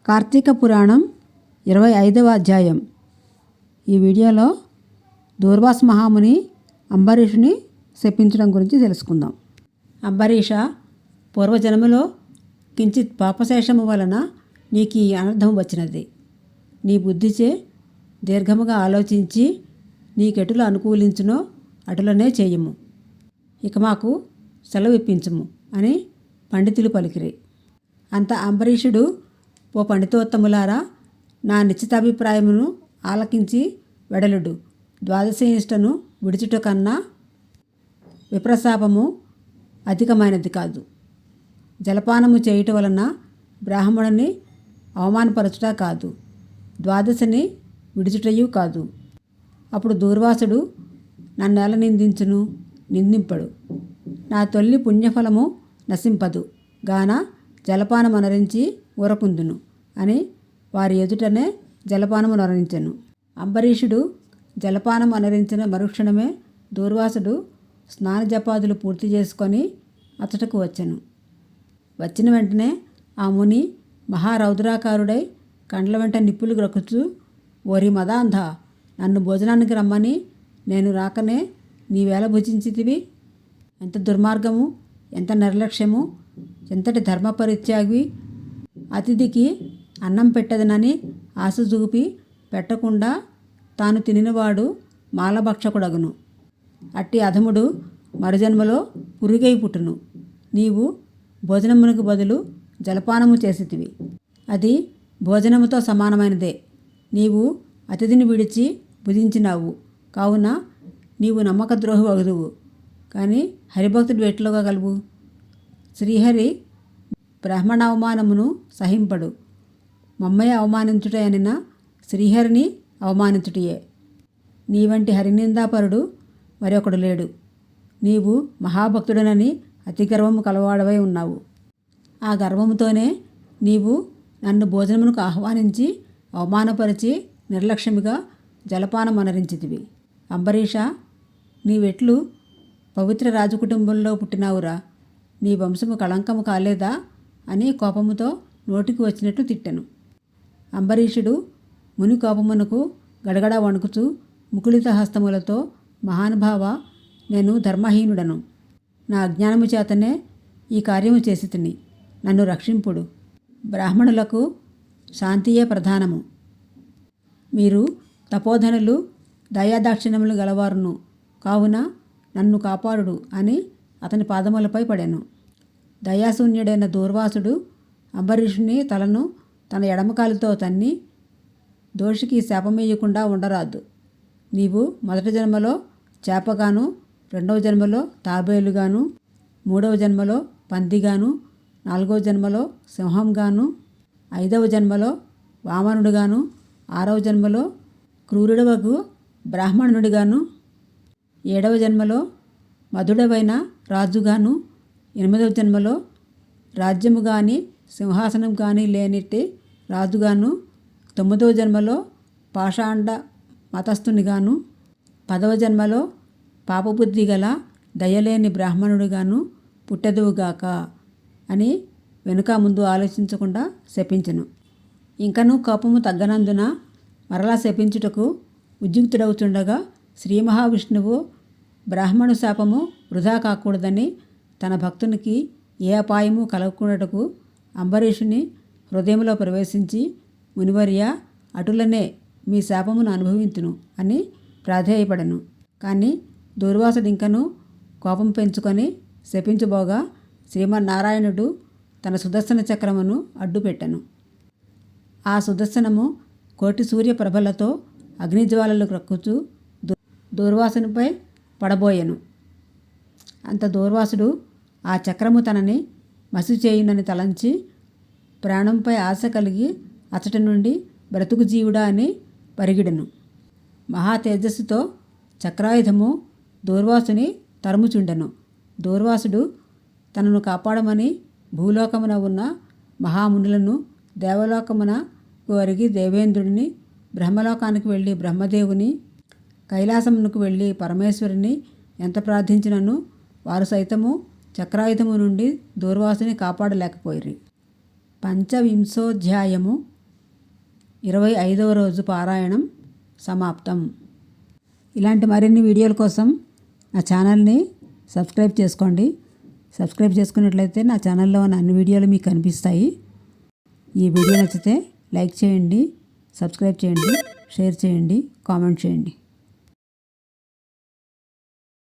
కార్తీక పురాణం 25వ అధ్యాయం. ఈ వీడియోలో దూర్వాస మహాముని అంబరీషుని శపించడం గురించి తెలుసుకుందాం. అంబరీష, పూర్వజన్మలో కించిత్ పాపశేషము వలన నీకు ఈ అనర్థం వచ్చినది. నీ బుద్ధిచే దీర్ఘముగా ఆలోచించి నీకెటులు అనుకూలించునో అటులనే చేయము. ఇక మాకు సెలవు ఇప్పించుము అని పండితులు పలికిరి. అంత అంబరీషుడు, ఓ పండితోత్తములారా, నా నిశ్చితాభిప్రాయమును ఆలకించి వెడలుడు. ద్వాదశనిష్టను విడుచుట కన్నా విప్రశాపము అధికమైనది కాదు. జలపానము చేయుట వలన బ్రాహ్మణుని అవమానపరచుట కాదు, ద్వాదశని విడుచుటయు కాదు. అప్పుడు దూర్వాసుడు నన్నెల నిందించును, నిందింపడు. నా తొల్లి పుణ్యఫలము నశింపదు గాన జలపానము నరించి ఊరకుందును అని వారి ఎదుటనే జలపానము నరించెను. అంబరీషుడు జలపానం అనరించిన మరుక్షణమే దూర్వాసుడు స్నాన జపాదులు పూర్తి చేసుకొని అతటకు వచ్చెను. వచ్చిన వెంటనే ఆ ముని మహారౌద్రాకారుడై కండ్ల వెంట నిప్పులు గ్రక్కుచూ, ఓరి మదాంధ, నన్ను భోజనానికి రమ్మని నేను రాకనే నీవేళ భుజించితివి? ఎంత దుర్మార్గము, ఎంత నిర్లక్ష్యము, ఎంతటి ధర్మపరిత్యాగి! అతిథికి అన్నం పెట్టదనని ఆశ చూపి పెట్టకుండా తాను తినినవాడు మాలభక్షకుడగును. అట్టి అధముడు మరుజన్మలో పురుగై పుట్టును. నీవు భోజనమునకు బదులు జలపానము చేసితివి. అది భోజనముతో సమానమైనదే. నీవు అతిథిని విడిచి భుజించినావు కావున నీవు నమ్మక ద్రోహి వగుదువు. కానీ హరిభక్తుడు ఎట్లుగా గలువు? శ్రీహరి బ్రాహ్మణ అవమానమును సహింపడు. మమ్మయ్య అవమానించుటయనిన శ్రీహరిని అవమానించుటయే. నీ వంటి హరినిందాపరుడు మరొకడు లేడు. నీవు మహాభక్తుడనని అతి గర్వము కలవాడవై ఉన్నావు. ఆ గర్వముతోనే నీవు నన్ను భోజనమునకు ఆహ్వానించి అవమానపరిచి నిర్లక్ష్యముగా జలపానం అనరించితివి. అంబరీష, నీవెట్లు పవిత్ర రాజకుటుంబంలో పుట్టినావురా? నీ వంశము కళంకము కాలేదా అని కోపముతో నోటికి వచ్చినట్లు తిట్టెను. అంబరీషుడు ముని కోపమునకు గడగడ వణుకుచూ ముకుళిత హస్తములతో, మహానుభావ, నేను ధర్మహీనుడను. నా అజ్ఞానము చేతనే ఈ కార్యము చేసి తిని, నన్ను రక్షింపుడు. బ్రాహ్మణులకు శాంతియే ప్రధానము. మీరు తపోధనులు, దయాదాక్షిణ్యములు గలవారును కావున నన్ను కాపాడుడు అని అతని పాదములపై పడాను. దయాశూన్యుడైన దూర్వాసుడు అంబరీషుని తలను తన ఎడమకాలితో తన్ని, దోషికి శాపమేయకుండా ఉండరాదు. నీవు మొదటి జన్మలో చేపగాను, రెండవ జన్మలో తాబేలుగాను, మూడవ జన్మలో పందిగాను, నాలుగవ జన్మలో సింహంగాను, ఐదవ జన్మలో వామనుడుగాను, ఆరవ జన్మలో క్రూరుడవగు బ్రాహ్మణుడిగాను, ఏడవ జన్మలో మధుడవైన రాజుగాను, ఎనిమిదవ జన్మలో రాజ్యము కానీ సింహాసనం కానీ లేనిట్టి రాజుగాను, తొమ్మిదవ జన్మలో పాషాండ మతస్థునిగాను, 10వ జన్మలో పాపబుద్ధి గల దయలేని బ్రాహ్మణుడిగాను పుట్టెదువుగాక అని వెనుక ముందు ఆలోచించకుండా శపించెను. ఇంకనూ కోపము తగ్గనందున మరలా శపించుటకు ఉద్యుక్తుడవుతుండగా శ్రీ మహావిష్ణువు బ్రాహ్మణు శాపము వృధా కాకూడదని తన భక్తునికి ఏ అపాయము కలగకుండాటకు అంబరీషుని హృదయంలో ప్రవేశించి, మునివర్య, అటులనే మీ శాపమును అనుభవించును అని ప్రాధేయపడను. కానీ దూర్వాసుడు ఇంకనూ కోపం పెంచుకొని శపించబోగా శ్రీమన్నారాయణుడు తన సుదర్శన చక్రమును అడ్డుపెట్టెను. ఆ సుదర్శనము కోటి సూర్యప్రభలతో అగ్నిజ్వాలలు క్రక్కుచూ దూర్వాసునిపై పడబోయెను. అంత దూర్వాసుడు ఆ చక్రము తనని మసి చేయునని తలంచి ప్రాణంపై ఆశ కలిగి అతటి నుండి బ్రతుకు జీవుడా అని పరిగిడెను. మహా తేజస్సుతో చక్రాయుధము దూర్వాసుని తరుముచుండెను. దూర్వాసుడు తనను కాపాడమని భూలోకమున ఉన్న మహామునులను, దేవలోకమున ఒరిగి దేవేంద్రుడిని, బ్రహ్మలోకానికి వెళ్ళి బ్రహ్మదేవుని, కైలాసమునకు వెళ్ళి పరమేశ్వరుని ఎంత ప్రార్థించినను వారు సైతము చక్రాయుధము నుండి దూర్వాసుని కాపాడలేకపోయిరి. 25వ అధ్యాయము 25వ రోజు పారాయణం సమాప్తం. ఇలాంటి మరిన్ని వీడియోల కోసం నా ఛానల్ని సబ్స్క్రైబ్ చేసుకోండి. సబ్స్క్రైబ్ చేసుకున్నట్లయితే నా ఛానల్లో ఉన్న అన్ని వీడియోలు మీకు కనిపిస్తాయి. ఈ వీడియో నచ్చితే లైక్ చేయండి, సబ్స్క్రైబ్ చేయండి, షేర్ చేయండి, కామెంట్ చేయండి.